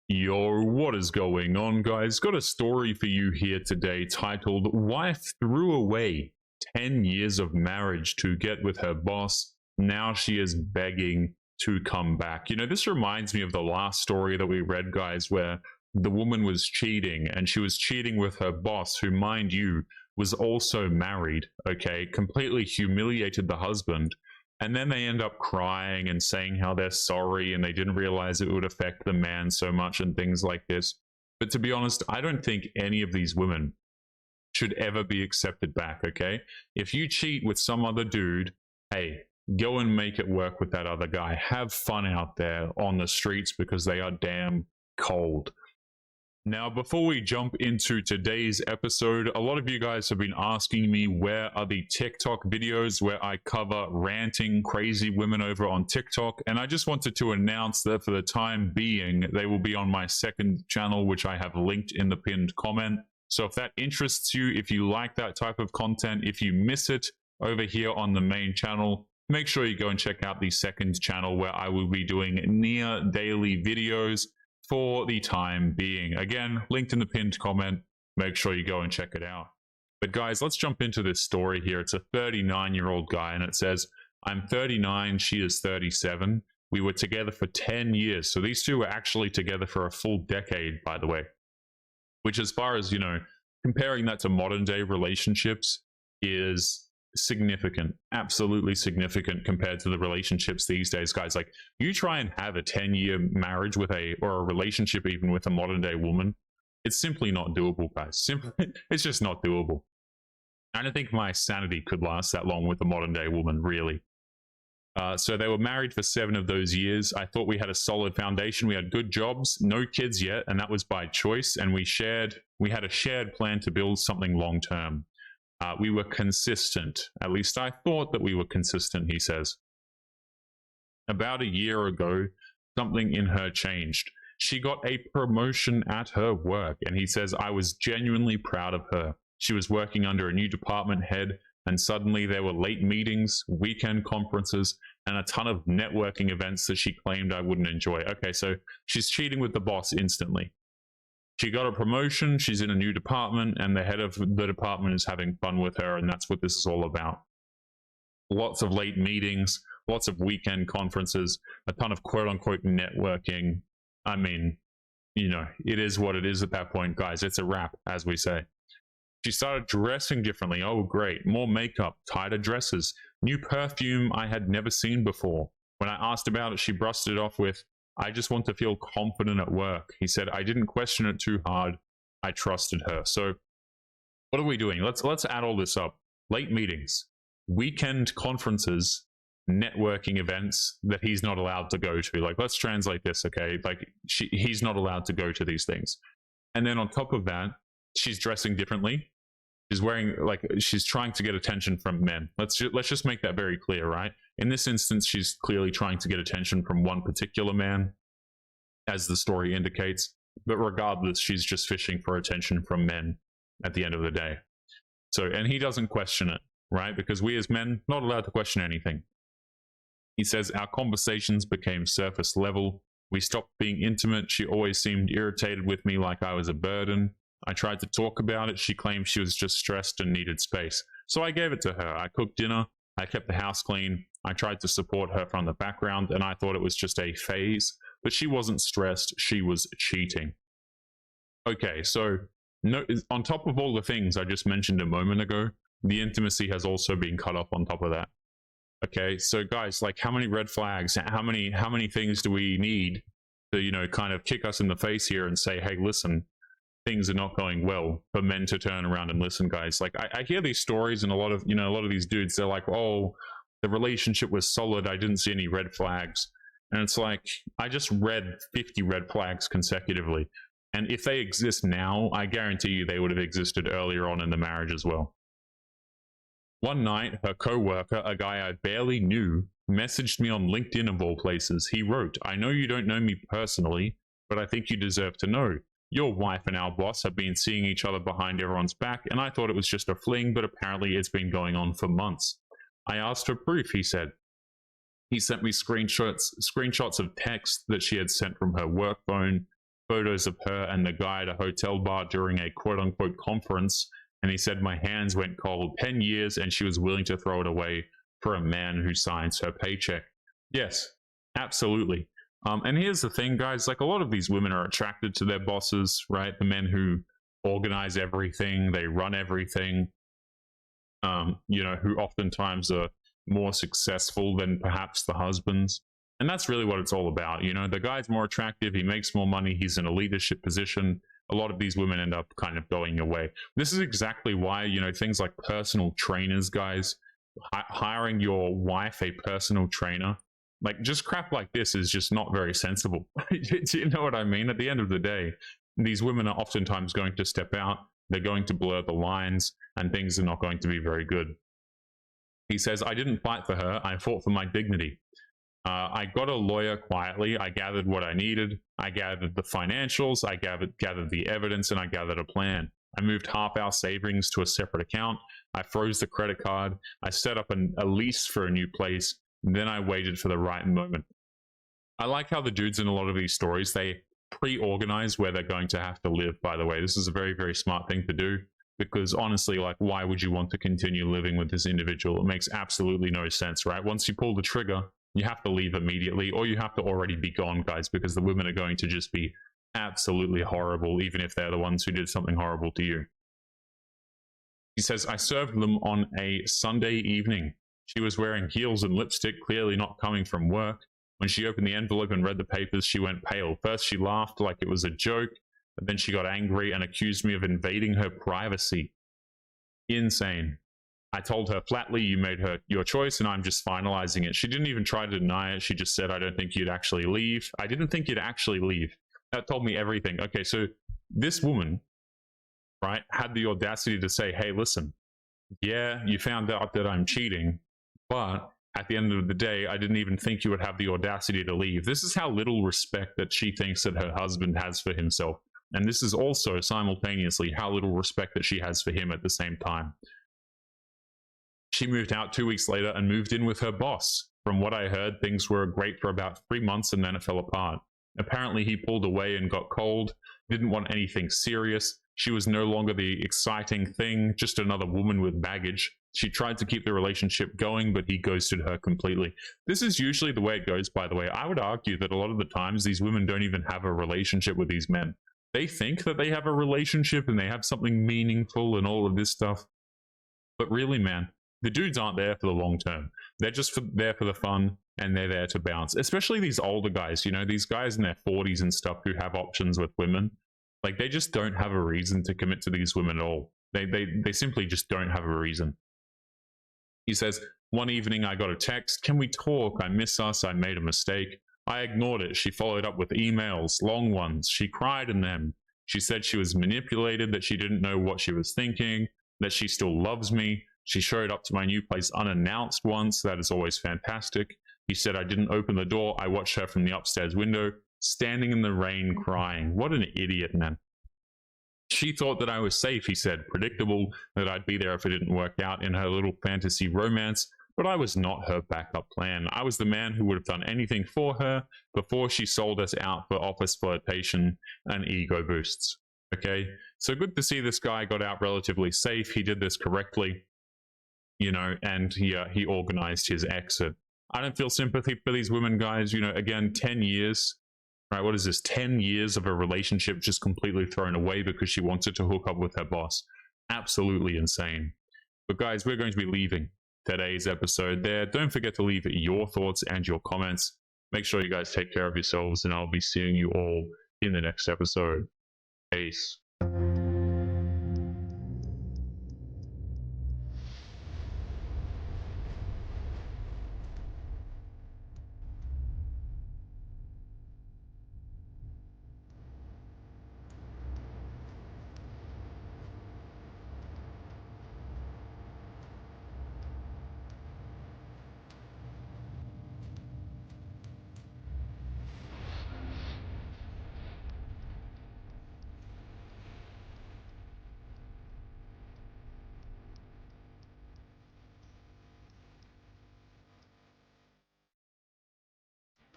Yo, what is going on, guys? Got a story for you here today titled Wife Threw Away 10 Years of Marriage to Get with Her Boss. Now she is begging to come back. You know, this reminds me of the last story that we read, guys, where the woman was cheating and she was cheating with her boss, who, mind you, was also married, okay? Completely humiliated the husband. And then they end up crying and saying how they're sorry and they didn't realize it would affect the man so much and things like this. But to be honest, I don't think any of these women should ever be accepted back, okay? If you cheat with some other dude, hey, go and make it work with that other guy. Have fun out there on the streets because they are damn cold. Now, before we jump into today's episode, a lot of you guys have been asking me where are the TikTok videos where I cover ranting crazy women over on TikTok, and I just wanted to announce that for the time being, they will be on my second channel, which I have linked in the pinned comment. So if that interests you, if you like that type of content, if you miss it over here on the main channel, make sure you go and check out the second channel where I will be doing near daily videos for the time being. Again, linked in the pinned comment. Make sure you go and check it out. But guys, let's jump into this story here. It's a 39-year-old guy, and it says, I'm 39, she is 37. We were together for 10 years. So these two were actually together for a full decade, by the way. Which, as far as, you know, comparing that to modern day relationships is significant, absolutely significant compared to the relationships these days, guys. Like, you try and have a 10-year marriage with or a relationship even with a modern day woman, it's simply not doable, guys. Simply, it's just not doable. I don't think my sanity could last that long with a modern day woman, really. So they were married for 7 of those years. I thought we had a solid foundation. We had good jobs, no kids yet, and that was by choice. And we had a shared plan to build something long term. We were consistent. At least I thought that we were consistent, he says. About a year ago, something in her changed. She got a promotion at her work, and he says, I was genuinely proud of her. She was working under a new department head, and suddenly there were late meetings, weekend conferences, and a ton of networking events that she claimed I wouldn't enjoy. Okay, so she's cheating with the boss instantly. She got a promotion, she's in a new department, and the head of the department is having fun with her, and that's what this is all about. Lots of late meetings, lots of weekend conferences, a ton of quote-unquote networking. I mean, you know, it is what it is at that point, guys. It's a wrap, as we say. She started dressing differently. Oh, great. More makeup, tighter dresses, new perfume I had never seen before. When I asked about it, she brushed it off with, I just want to feel confident at work. He said, I didn't question it too hard. I trusted her. So what are we doing? Let's add all this up. Late meetings, weekend conferences, networking events that he's not allowed to go to. Like, let's translate this, okay? Like, he's not allowed to go to these things. And then on top of that, she's dressing differently. She's wearing, like, she's trying to get attention from men. Let's just make that very clear, right? In this instance, she's clearly trying to get attention from one particular man, as the story indicates. But regardless, she's just fishing for attention from men at the end of the day. So, and he doesn't question it, right? Because we as men, not allowed to question anything. He says, our conversations became surface level. We stopped being intimate. She always seemed irritated with me, like I was a burden. I tried to talk about it. She claimed she was just stressed and needed space. So I gave it to her. I cooked dinner. I kept the house clean. I tried to support her from the background, and I thought it was just a phase. But she wasn't stressed. She was cheating. Okay, so no, on top of all the things I just mentioned a moment ago, the intimacy has also been cut off on top of that. Okay, so guys, like, how many red flags, how many things do we need to, you know, kind of kick us in the face here and say, hey, listen, things are not going well, for men to turn around and listen, guys. Like, I hear these stories, and a lot of these dudes, they're like, oh, the relationship was solid, I didn't see any red flags. And it's like, I just read 50 red flags consecutively. And if they exist now, I guarantee you they would have existed earlier on in the marriage as well. One night, her co-worker, a guy I barely knew, messaged me on LinkedIn of all places. He wrote, I know you don't know me personally, but I think you deserve to know. Your wife and our boss have been seeing each other behind everyone's back, and I thought it was just a fling, but apparently it's been going on for months. I asked for proof, he said. He sent me screenshots of text that she had sent from her work phone. photos of her and the guy at a hotel bar during a quote-unquote conference, and he said my hands went cold. 10 years and she was willing to throw it away for a man who signs her paycheck. Yes, absolutely. And here's the thing, guys, like a lot of these women are attracted to their bosses, right? The men who organize everything, they run everything, who oftentimes are more successful than perhaps the husbands. And that's really what it's all about. The guy's more attractive, he makes more money, he's in a leadership position. A lot of these women end up kind of going away. This is exactly why, things like personal trainers, guys, hiring your wife a personal trainer, like just crap like this is just not very sensible. Do you know what I mean? At the end of the day, these women are oftentimes going to step out, they're going to blur the lines, and things are not going to be very good. He says, I didn't fight for her, I fought for my dignity. I got a lawyer quietly, I gathered what I needed, I gathered the financials, I gathered the evidence, and I gathered a plan. I moved half our savings to a separate account, I froze the credit card, I set up a lease for a new place, and then I waited for the right moment. I like how the dudes in a lot of these stories, they pre-organize where they're going to have to live, by the way. This is a very, very smart thing to do, because honestly, like, why would you want to continue living with this individual? It makes absolutely no sense, right? Once you pull the trigger, you have to leave immediately, or you have to already be gone, guys, because the women are going to just be absolutely horrible, even if they're the ones who did something horrible to you. He says, I served them on a Sunday evening. She was wearing heels and lipstick, clearly not coming from work. When she opened the envelope and read the papers, she went pale. First, she laughed like it was a joke, but then she got angry and accused me of invading her privacy. Insane. I told her flatly, you made your choice and I'm just finalizing it. She didn't even try to deny it. She just said, I don't think you'd actually leave. I didn't think you'd actually leave. That told me everything. Okay, so this woman, right, had the audacity to say, hey, listen, yeah, you found out that I'm cheating, but at the end of the day, I didn't even think you would have the audacity to leave. This is how little respect that she thinks that her husband has for himself. And this is also simultaneously how little respect that she has for him at the same time. She moved out 2 weeks later and moved in with her boss. From what I heard, things were great for about 3 months and then it fell apart. Apparently he pulled away and got cold, didn't want anything serious. She was no longer the exciting thing, just another woman with baggage. She tried to keep the relationship going, but he ghosted her completely. This is usually the way it goes, by the way. I would argue that a lot of the times these women don't even have a relationship with these men. They think that they have a relationship and they have something meaningful and all of this stuff. But really, man, the dudes aren't there for the long term. They're just there for the fun, and they're there to bounce. Especially these older guys, these guys in their 40s and stuff who have options with women. Like, they just don't have a reason to commit to these women at all. They simply just don't have a reason. He says, one evening I got a text, can we talk? I miss us, I made a mistake. I ignored it. She followed up with emails, long ones. She cried in them. She said she was manipulated, that she didn't know what she was thinking, that she still loves me. She showed up to my new place unannounced once. That is always fantastic. He said I didn't open the door. I watched her from the upstairs window, standing in the rain crying. What an idiot, man. She thought that I was safe, he said. Predictable that I'd be there if it didn't work out in her little fantasy romance. But I was not her backup plan. I was the man who would have done anything for her before she sold us out for office flirtation and ego boosts. Okay, so good to see this guy got out relatively safe. He did this correctly, and he organized his exit. I don't feel sympathy for these women, guys. Again, 10 years, right? What is this? 10 years of a relationship just completely thrown away because she wanted to hook up with her boss. Absolutely insane. But guys, we're going to be leaving today's episode there. Don't forget to leave your thoughts and your comments. Make sure you guys take care of yourselves, and I'll be seeing you all in the next episode. Peace.